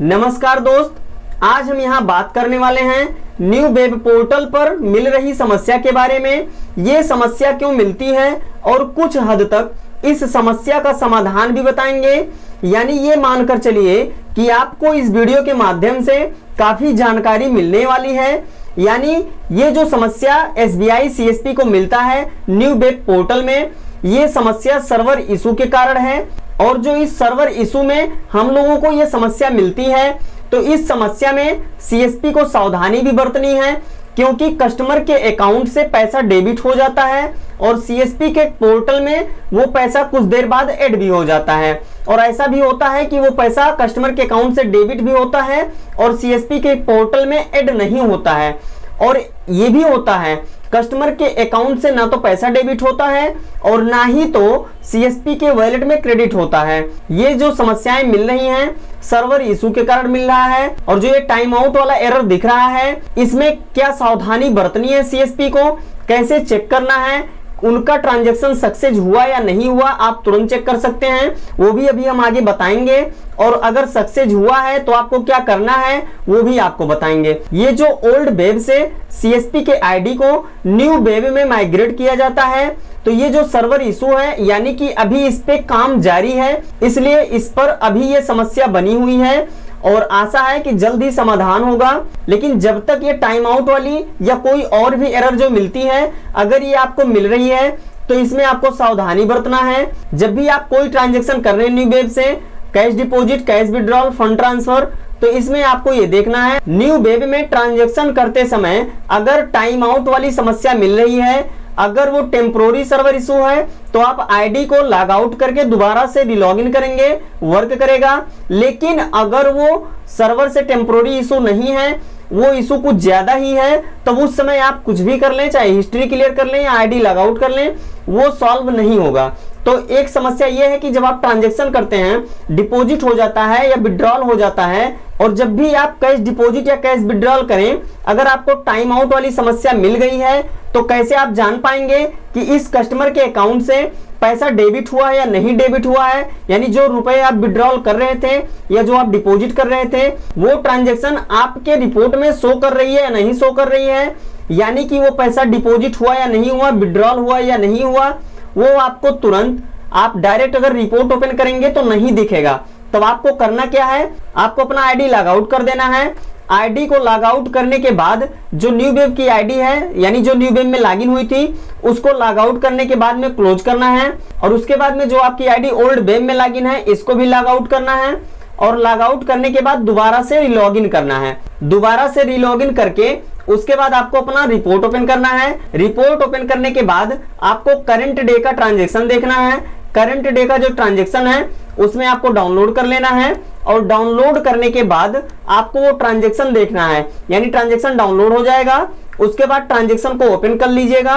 नमस्कार दोस्त, आज हम यहाँ बात करने वाले हैं न्यू वेब पोर्टल पर मिल रही समस्या के बारे में। ये समस्या क्यों मिलती है और कुछ हद तक इस समस्या का समाधान भी बताएंगे। यानी ये मानकर चलिए कि आपको इस वीडियो के माध्यम से काफी जानकारी मिलने वाली है। यानी ये जो समस्या SBI CSP को मिलता है न्यू वेब पोर्टल में, ये समस्या सर्वर इशू के कारण है। और जो इस सर्वर इशू में हम लोगों को ये समस्या मिलती है, तो इस समस्या में CSP को सावधानी भी बरतनी है, क्योंकि कस्टमर के अकाउंट से पैसा डेबिट हो जाता है और CSP के पोर्टल में वो पैसा कुछ देर बाद ऐड भी हो जाता है। और ऐसा भी होता है कि वो पैसा कस्टमर के अकाउंट से डेबिट भी होता है और CSP के पोर्टल में ऐड नहीं होता है। और ये भी होता है कस्टमर के अकाउंट से ना तो पैसा डेबिट होता है और ना ही तो CSP के वॉलेट में क्रेडिट होता है। ये जो समस्याएं मिल रही हैं सर्वर इशू के कारण मिल रहा है। और जो ये टाइम आउट वाला एरर दिख रहा है, इसमें क्या सावधानी बरतनी है CSP को, कैसे चेक करना है, उनका ट्रांजैक्शन सक्सेस हुआ या नहीं हुआ आप तुरंत चेक कर सकते हैं, वो भी अभी हम आगे बताएंगे। और अगर सक्सेस हुआ है तो आपको क्या करना है वो भी आपको बताएंगे। ये जो ओल्ड वेब से CSP के आईडी को न्यू वेब में माइग्रेट किया जाता है, तो ये जो सर्वर इशू है यानी कि अभी इस पे काम जारी है, इसलिए इस पर अभी ये समस्या बनी हुई है और आशा है कि जल्द ही समाधान होगा। लेकिन जब तक ये टाइम आउट वाली या कोई और भी एरर जो मिलती है, अगर ये आपको मिल रही है तो इसमें आपको सावधानी बरतना है। जब भी आप कोई ट्रांजैक्शन कर रहे हैं न्यू वेब से, cash deposit, cash withdrawal, fund transfer, तो इसमें आपको ये देखना है न्यू वेब में ट्रांजैक्शन करते समय अगर टाइम आउट वाली समस्या मिल रही है, अगर वो टेम्पोररी सर्वर इशू है, तो आप आईडी को लॉग आउट करके दोबारा से रिलॉगिन करेंगे, वर्क करेगा। लेकिन अगर वो सर्वर से टेम्पोररी इशू नहीं है, वो इशू कुछ ज्यादा ही है, तब उस समय आप कुछ भी कर लें, चाहे हिस्ट्री क्लियर कर लें या आईडी लॉग आउट कर लें, वो सॉल्व नहीं होगा। तो एक समस्या ये है कि जब आप ट्रांजैक्शन करते हैं, डिपॉजिट हो जाता है या विड्रॉल हो जाता है, और जब भी आप कैश डिपॉजिट या कैश विड्रॉल करें, अगर आपको टाइम आउट वाली समस्या मिल गई है, तो कैसे आप जान पाएंगे कि इस कस्टमर के अकाउंट से पैसा डेबिट हुआ है या नहीं डेबिट हुआ है। यानी जो रुपए आप विड्रॉल कर रहे थे या जो आप डिपॉजिट कर रहे थे, वो ट्रांजैक्शन आपके रिपोर्ट में शो कर रही है या नहीं शो कर रही है, यानी कि वो पैसा डिपॉजिट हुआ या नहीं हुआ, विड्रॉल हुआ या नहीं हुआ, वो आपको तुरंत आप डायरेक्ट अगर रिपोर्ट ओपन करेंगे तो नहीं दिखेगा। तब आपको करना क्या है, आपको अपना आईडी लॉग आउट कर देना है। आईडी को लॉग आउट करने के बाद जो न्यू वेब की आईडी है, यानी जो न्यू वेब में लॉगिन हुई थी, उसको लॉग आउट करने के बाद में क्लोज करना है। और उसके बाद में जो आपकी आईडी ओल्ड वेब में लॉगिन है, इसको भी लॉग आउट करना है। और लॉग आउट करने के बाद दोबारा से रिलॉगिन करना है। दोबारा से रिलॉगिन करके उसके बाद आपको अपना रिपोर्ट ओपन करना है। रिपोर्ट ओपन करने के बाद आपको करंट डे का ट्रांजैक्शन देखना है। करंट डे का जो ट्रांजैक्शन है उसमें आपको डाउनलोड कर लेना है। और डाउनलोड करने के बाद आपको वो ट्रांजैक्शन देखना है, यानी ट्रांजैक्शन डाउनलोड हो जाएगा, उसके बाद ट्रांजैक्शन को ओपन कर लीजिएगा।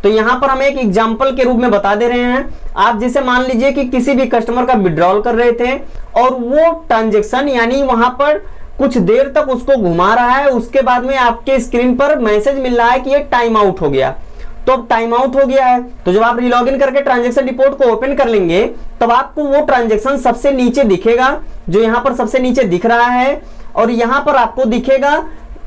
तो यहाँ पर हम एक एग्जांपल के रूप में बता दे रहे हैं। आप जैसे मान लीजिए कि किसी भी कस्टमर का विड्रॉल कर रहे थे और वो ट्रांजैक्शन यानी वहां पर कुछ देर तक उसको घुमा रहा है, उसके बाद में आपके स्क्रीन पर मैसेज मिल रहा है कि ये टाइम आउट हो गया। तो अब टाइम आउट हो गया है, तो जब आप रिलॉगिन करके ट्रांजैक्शन रिपोर्ट को ओपन कर लेंगे, तब आपको वो ट्रांजैक्शन सबसे नीचे दिखेगा, जो यहाँ पर सबसे नीचे दिख रहा है। और यहाँ पर आपको दिखेगा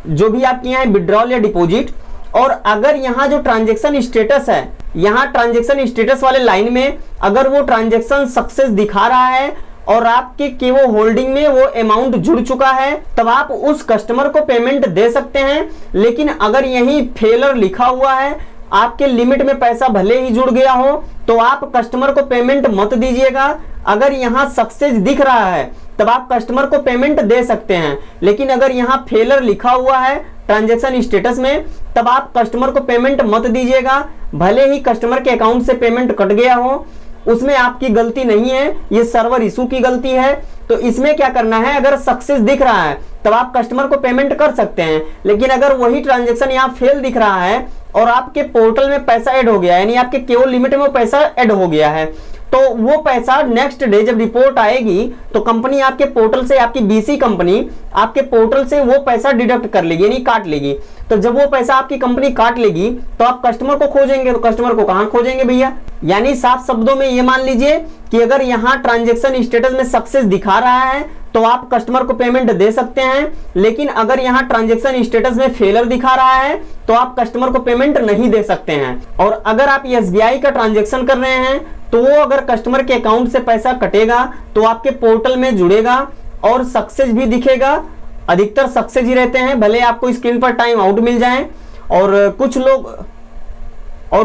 जो भी आप किए हैं विड्रॉल या डिपॉजिट। और अगर यहाँ जो ट्रांजैक्शन स्टेटस है, यहाँ ट्रांजैक्शन स्टेटस वाले लाइन में अगर वो ट्रांजैक्शन सक्सेस दिखा रहा है और आपके केवो होल्डिंग में वो अमाउंट जुड़ चुका है, तब आप उस कस्टमर को पेमेंट दे सकते हैं। लेकिन अगर यही फेलर लिखा हुआ है, आपके लिमिट में पैसा भले ही जुड़ गया हो, तो आप कस्टमर को पेमेंट मत दीजिएगा। अगर यहाँ सक्सेस दिख रहा है तब आप कस्टमर को पेमेंट दे सकते हैं, लेकिन अगर यहाँ फेलर लिखा हुआ है ट्रांजैक्शन स्टेटस में, तब आप कस्टमर को पेमेंट मत दीजिएगा। भले ही कस्टमर के अकाउंट से पेमेंट कट गया हो, उसमें आपकी गलती नहीं है, ये सर्वर इशू की गलती है। तो इसमें क्या करना है, अगर सक्सेस दिख रहा है तब आप कस्टमर को पेमेंट कर सकते हैं। लेकिन अगर वही ट्रांजैक्शन यहाँ फेल दिख रहा है और आपके पोर्टल में पैसा ऐड हो गया, यानी आपके केवल लिमिट में वो पैसा ऐड हो गया है, तो वो पैसा नेक्स्ट डे जब रिपोर्ट आएगी तो कंपनी आपके पोर्टल से, आपकी BC कंपनी आपके पोर्टल से वो पैसा डिडक्ट कर लेगी, यानी काट लेगी। तो जब वो पैसा आपकी कंपनी काट लेगी तो आप कस्टमर को खोजेंगे, तो कस्टमर को कहां खोजेंगे भैया। यानी साफ शब्दों में ये मान लीजिए कि अगर यहाँ ट्रांजैक्शन स्टेटस में सक्सेस दिखा रहा है तो आप कस्टमर को पेमेंट दे सकते हैं। लेकिन अगर यहाँ ट्रांजैक्शन स्टेटस में फेलर दिखा रहा है तो आप कस्टमर को पेमेंट नहीं दे सकते हैं। और अगर आप SBI का ट्रांजैक्शन कर रहे हैं तो वो अगर कस्टमर के अकाउंट से पैसा कटेगा तो आपके पोर्टल में जुड़ेगा और सक्सेस भी दिखेगा। अधिकतर सक्सेस ही रहते हैं, भले आपको स्क्रीन पर टाइम आउट मिल जाए। और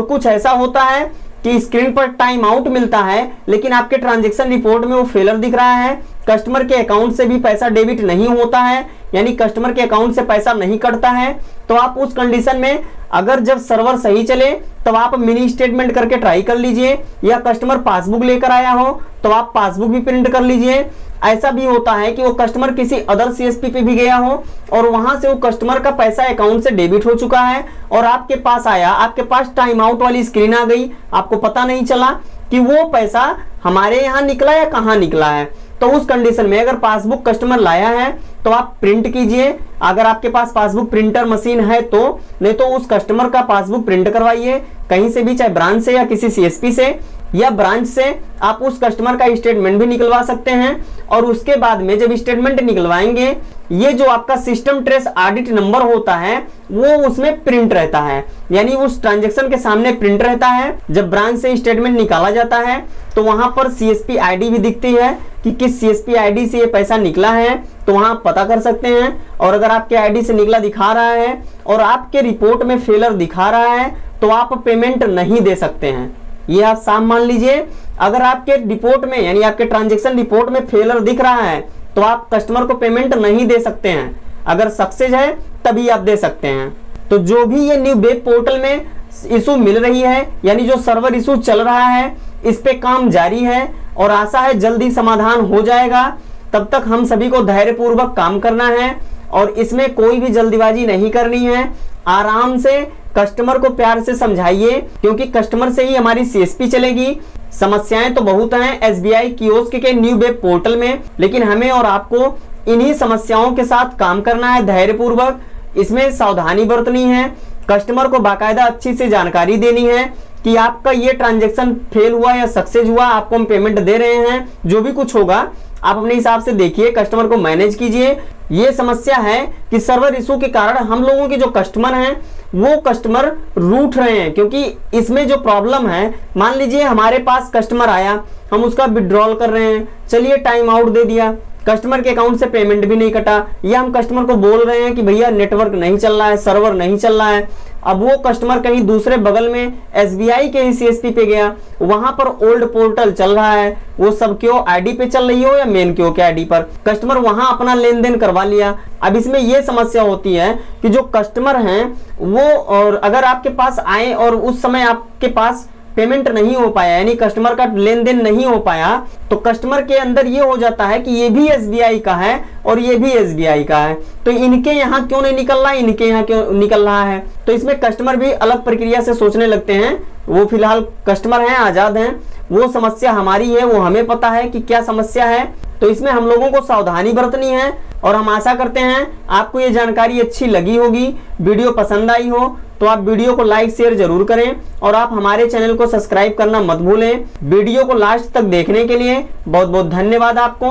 कुछ ऐसा होता है कि स्क्रीन पर टाइम आउट मिलता है लेकिन आपके ट्रांजैक्शन रिपोर्ट में वो फेलर दिख रहा है, कस्टमर के अकाउंट से भी पैसा डेबिट नहीं होता है, यानी कस्टमर के अकाउंट से पैसा नहीं कटता है। तो आप उस कंडीशन में अगर जब सर्वर सही चले तब आप मिनी स्टेटमेंट करके ट्राई कर लीजिए, या कस्टमर पासबुक लेकर आया हो तो आप पासबुक भी प्रिंट कर लीजिए। ऐसा भी होता है कि वो कस्टमर किसी अदर CSP पे भी गया हो और वहां से वो कस्टमर का पैसा अकाउंट से डेबिट हो चुका है और आपके पास आया, आपके पास टाइम आउट वाली स्क्रीन आ गई, आपको पता नहीं चला कि वो पैसा हमारे यहाँ निकला या कहाँ निकला है। तो उस कंडीशन में अगर पासबुक कस्टमर लाया है तो आप प्रिंट कीजिए, अगर आपके पास पासबुक प्रिंटर मशीन है तो, नहीं तो उस कस्टमर का पासबुक प्रिंट करवाइए कहीं से भी, चाहे ब्रांच से या किसी CSP से या ब्रांच से आप उस कस्टमर का स्टेटमेंट भी निकलवा सकते हैं। और उसके बाद में जब स्टेटमेंट निकलवाएंगे, ये जो आपका सिस्टम ट्रेस ऑडिट नंबर होता है वो उसमें प्रिंट रहता है, यानी उस ट्रांजैक्शन के सामने प्रिंट रहता है। जब ब्रांच से स्टेटमेंट निकाला जाता है तो वहां पर CSP ID भी दिखती है कि किस CSP ID से ये पैसा निकला है, तो वहां आप पता कर सकते हैं। और अगर आपके ID से निकला दिखा रहा है और आपके रिपोर्ट में फेलर दिखा रहा है तो आप पेमेंट नहीं दे सकते हैं। ये आप साफ मान लीजिए। अगर आपके रिपोर्ट में यानी आपके ट्रांजैक्शन रिपोर्ट में फेलर दिख रहा है तो आप कस्टमर को पेमेंट नहीं दे सकते हैं, अगर सक्सेस है तभी आप दे सकते हैं। तो जो भी ये न्यू वेब पोर्टल में इशू मिल रही है, यानी जो सर्वर इशू चल रहा है, इस पे काम जारी है और आशा है जल्दी समाधान हो जाएगा। तब तक हम सभी को धैर्यपूर्वक काम करना है और इसमें कोई भी जल्दीबाजी नहीं करनी है। आराम से कस्टमर को प्यार से समझाइए, क्योंकि कस्टमर से ही हमारी CSP चलेगी। समस्याएं तो बहुत हैं SBI कियोस्क के न्यू वेब पोर्टल में, लेकिन हमें और आपको इन्हीं समस्याओं के साथ काम करना है धैर्यपूर्वक। इसमें सावधानी बरतनी है, कस्टमर को बाकायदा अच्छी से जानकारी देनी है कि आपका ये ट्रांजैक्शन फेल हुआ या सक्सेस हुआ, आपको हम पेमेंट दे रहे हैं। जो भी कुछ होगा आप अपने हिसाब से देखिए, कस्टमर को मैनेज कीजिए। ये समस्या है कि सर्वर इशू के कारण हम लोगों के जो कस्टमर हैं वो कस्टमर रूठ रहे हैं, क्योंकि इसमें जो प्रॉब्लम है, मान लीजिए हमारे पास कस्टमर आया, हम उसका विड्रॉल कर रहे हैं, चलिए टाइम आउट दे दिया, कस्टमर के अकाउंट से पेमेंट भी नहीं कटा, या हम कस्टमर को बोल रहे हैं कि भैया नेटवर्क नहीं चल रहा है, सर्वर नहीं चल रहा है। अब वो कस्टमर कहीं दूसरे बगल में SBI के ही CSP पे गया, वहां पर ओल्ड पोर्टल चल रहा है, वो सब क्यों ID पे चल रही हो या मेन क्यों के ID पर, कस्टमर वहां अपना लेन देन करवा लिया। अब इसमें ये समस्या होती है कि जो कस्टमर हैं वो, और अगर आपके पास आए और उस समय आपके पास पेमेंट नहीं हो पाया, यानी कस्टमर का लेन देन नहीं हो पाया, तो कस्टमर के अंदर ये हो जाता है कि ये भी SBI का है और ये भी SBI का है, तो इनके यहाँ क्यों नहीं निकल रहा है, इनके यहाँ क्यों निकल रहा है। तो इसमें कस्टमर भी अलग प्रक्रिया से सोचने लगते हैं। वो फिलहाल कस्टमर हैं, आजाद हैं, वो समस्या हमारी है, वो हमें पता है कि क्या समस्या है। तो इसमें हम लोगों को सावधानी बरतनी है और हम आशा करते हैं आपको ये जानकारी अच्छी लगी होगी, वीडियो पसंद आई हो तो आप वीडियो को लाइक शेयर जरूर करें और आप हमारे चैनल को सब्सक्राइब करना मत भूलें। वीडियो को लास्ट तक देखने के लिए बहुत बहुत धन्यवाद आपको।